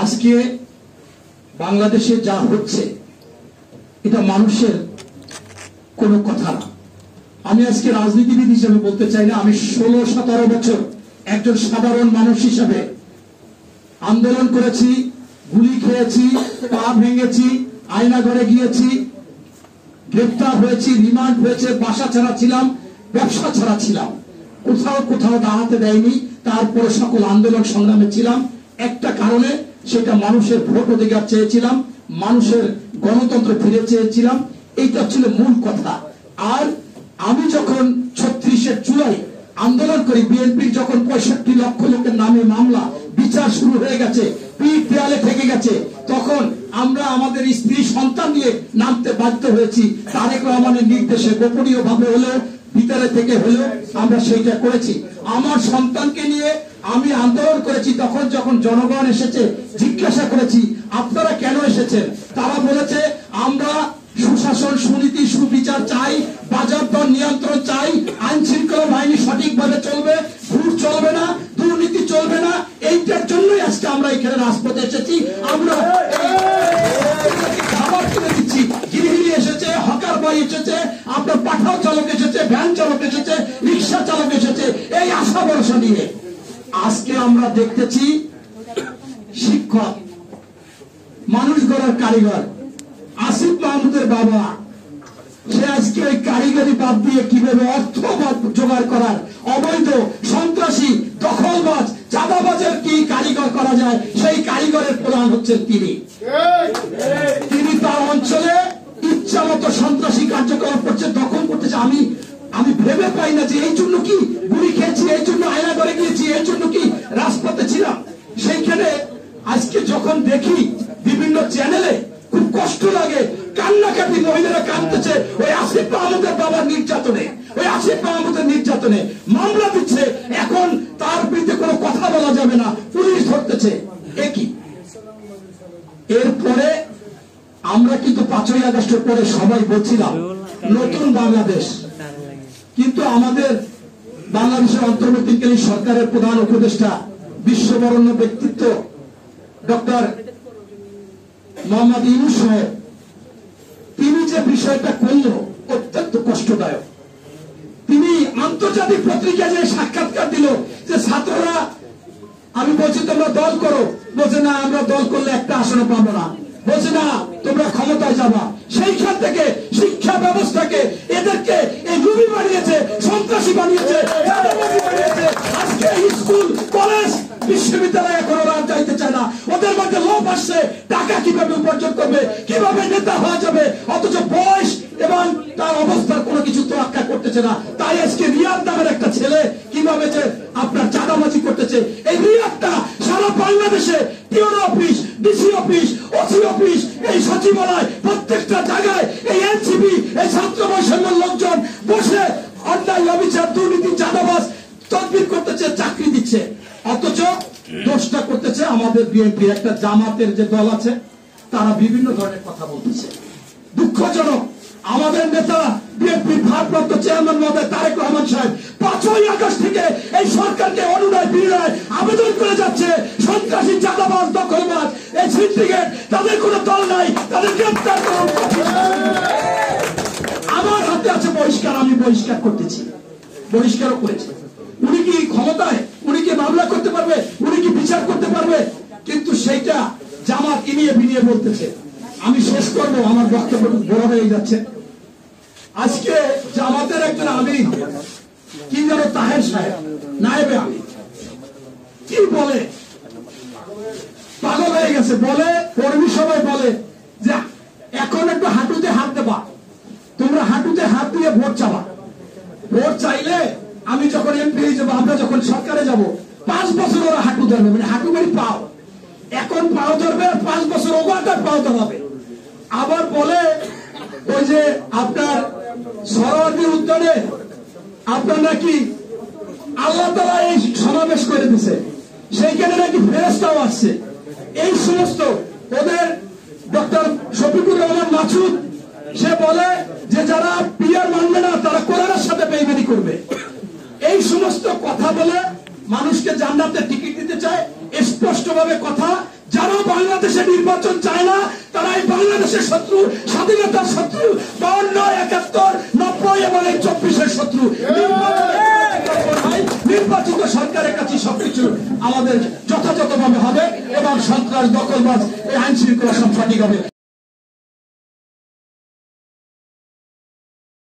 আজকে বাংলাদেশে যা হচ্ছে এটা মানুষের কোনো কথা না। আমি আজকে রাজনীতিবিদ হিসেবে বলতে চাই না, আমি 16-17 বছর একজন সাধারণ মানুষ হিসেবে আন্দোলন করেছি, গুলি খেয়েছি, পা ভেঙেছি, আয়নাঘরে গিয়েছি, গ্রেফতার হয়েছি, রিমান্ড হয়েছে, বাসা ছাড়া ছিলাম, ব্যবসা ছাড়া ছিলাম, কোথাও কোথাও দাঁড়াতে দেয়নি। তারপরে সকল আন্দোলন সংগ্রামে ছিলাম একটা কারণে, সেটা মানুষের ভোট অধিকার চেয়েছিলাম, মানুষের গণতন্ত্র ফিরে চেয়েছিলাম, এইটা ছিল মূল কথা। আর আমি যখন 36-এর জুলাই আন্দোলন করি, বিএনপির যখন 65 লক্ষ লোকের নামে মামলা, বিচার শুরু হয়ে গেছে, পিঠ দেয়ালে ঠেকে গেছে, তখন আমরা আমাদের স্ত্রী সন্তান নিয়ে নামতে বাধ্য হয়েছি। তারেক রহমানের নির্দেশে গোপনীয় ভাবে হলেও, ভিতরে থেকে হলেও আমরা সেইটা করেছি। আমার সন্তানকে নিয়ে আমি আন্দোলন করেছি। তখন যখন জনগণ এসেছে, জিজ্ঞাসা করেছি আপনারা কেন এসেছেন, তারা বলেছে আমরা সুশাসন, সুনীতি, সুবিচার চাই, বাজার দর নিয়ন্ত্রণ চাই, আইন শৃঙ্খলা বাহিনী সঠিকভাবে চলবে, ঘুষ চলবে না, দুর্নীতি চলবে না। এইটার জন্যই আজকে আমরা এখানে রাজপথে এসেছি। আমরা খাবার কিনে দিচ্ছি, গৃহিণী এসেছে, হকার ভাই এসেছে, আপনার পাঠাও চালক এসেছে, ভ্যান চালক এসেছে, রিক্সা চালক এসেছে, এই আশা ভরসা নিয়ে আজকে আমরা দেখতেছি শিক্ষক, মানুষ গড়ার কারিগর আসিফ মাহমুদের বাবা, সে আজকে ওই কারিগরি বাদ দিয়ে কিভাবে অর্থ জোগাড় করার, অবৈধ সন্ত্রাসী, দখলবাজ, চাঁদাবাজের কি কারিগর করা যায়, সেই কারিগরের প্রধান হচ্ছেন তিনি। তার অঞ্চলে ইচ্ছা মতো সন্ত্রাসী কার্যকলাপ করছে, দখল করতেছে। আমি ভেবে পাই না যে এই জন্য কি গুলি খেয়েছি, এই জন্য আয়না করে গিয়েছি, এই জন্য কি রাজপথে ছিলাম। সেইখানে আজকে যখন দেখি বিভিন্ন চ্যানেলে, খুব কষ্ট লাগে, কান্নাকাটি, মহিলারা কাঁদতেছে ওই আসিফ মাহমুদের বাবার নির্যাতনে, ওই আসিফ মাহমুদের নির্যাতনে মামলা দিচ্ছে। এখন তার বিরুদ্ধে কোনো কথা বলা যাবে না, পুলিশ ধরতেছে। একই এরপরে আমরা কিন্তু 5ই আগস্টের পরে সবাই বলছিলাম নতুন বাংলাদেশ, কিন্তু আমাদের বাংলাদেশের অন্তর্বর্তীকালীন সরকারের প্রধান উপদেষ্টা, বিশ্ববরণ্য ব্যক্তিত্ব ডক্টর মোহাম্মদ ইউনূস সাহেব, তিনি যে বিষয়টা করল অত্যন্ত কষ্টদায়ক। তিনি আন্তর্জাতিক পত্রিকায় যে সাক্ষাৎকার দিল যে ছাত্ররা, আমি বলছি তোমরা দল করো, বলছে না আমরা দল করলে একটা আসনও পাবো না, বলছে না তোমরা ক্ষমতায় যাবা। সেইখান থেকে শিক্ষা ব্যবস্থাকে এদেরকে এই রুবি বানিয়েছে, সন্ত্রাসী বানিয়েছে, আজকে স্কুল, কলেজ, বিশ্ববিদ্যালয় এখন ওরা চাইতে চায় না। ওদের মধ্যে লোভ আসছে, টাকা কিভাবে উপার্জন করবে, কিভাবে নেতা হওয়া যাবে, অথচ বয়স এবং তার অবস্থার কোনো কিছু তোয়াক্কা করতেছে না। তাই আজকে রিয়াদ নামের একটা ছেলে কিভাবে যে আপনার চাঁদাবাজি করতেছে, এই রিয়াদটা সারা বাংলাদেশে টিওর office, DC office, OC office, এই সচিবালয়, প্রত্যেকটা জায়গায় এই এনসিপি, এই ছাত্র বৈষম্যের লোকজন বসে অন্যায়, অবিচার, দুর্নীতি, চাঁদাবাজ তদবির করতেছে, চাকরি দিচ্ছে। অথচ দোষটা করতেছে আমাদের বিএনপি, একটা জামাতের যে দল আছে, তারা বিভিন্ন ধরনের কথা বলতেছে। দুঃখজনক, আমাদের নেতা বিএনপির ভারপ্রাপ্ত চেয়ারম্যান মহোদয় তারেক রহমান সাহেব 5ই আগস্ট থেকে এই সরকারকে অনুনয় বিনয় আবেদন করে যাচ্ছে, সন্ত্রাসী, চাঁদাবাজ, দখলবাজ, এই সিন্ডিকেট, তাদের কোনো দল নাই, তাদের গ্রেফতার করুন। আমার হাতে আছে বহিষ্কার, আমি বহিষ্কার করতেছি, বহিষ্কারও করেছি। উনি কি ক্ষমতায়, উনি কি মামলা করতে পারবে, উনি কি বিচার করতে পারবে? কিন্তু সেইটা জামাত ইনিয়ে বিনিয়ে বলতেছে। আমি শেষ করবো, আমার বক্তব্য বড় হয়ে যাচ্ছে। আজকে জামাতের একজন আমির, কি যেন তাহের সাহেব, নায়েবে আমির, কি বলে, পাগল হয়ে গেছে, বলে কর্মী সবাই বলে যে এখন একটু হাঁটুতে হাত দেবা, তোমরা হাঁটুতে হাত দিয়ে ভোট চাবা, ভোট চাইলে আমি যখন এমপি হয়ে যাবো, আমরা যখন সরকারে যাব, 5 বছর ওরা হাঁটু ধরবে, মানে হাঁটু মানে পাও, এখন পাও ধরবে, আর 5 বছর ওভারটার পাও ধরাবে। আবার বলে ওই যে আপনার সরোয়ার্দী উদ্যানে আপনার নাকি আল্লাহ তাআলা এই সমাবেশ করে দিছে, সেইখানে নাকি ফেরেশতাও আসছে। এই সমস্ত ওদের ডক্টর শফিকুর রহমান মাসুদ, সে বলে যে যারা পিয়ার মানবে না তারা কোরআনের সাথে বেইমানি করবে। এই সমস্ত কথা বলে মানুষকে জান্নাতের টিকিট দিতে চায়। স্পষ্টভাবে কথা, যারা বাংলাদেশে নির্বাচন চায় না, তারাই বাংলাদেশের শত্রু, স্বাধীনতার শত্রু, 52, 71, 90 এবং 24-এর শত্রু। নির্বাচিত সরকারের কাছে সবকিছু আমাদের যথাযথভাবে হবে এবং সন্ত্রাস, দখলবাজ, এই আইন শৃঙ্খলা সব সঠিক হবে।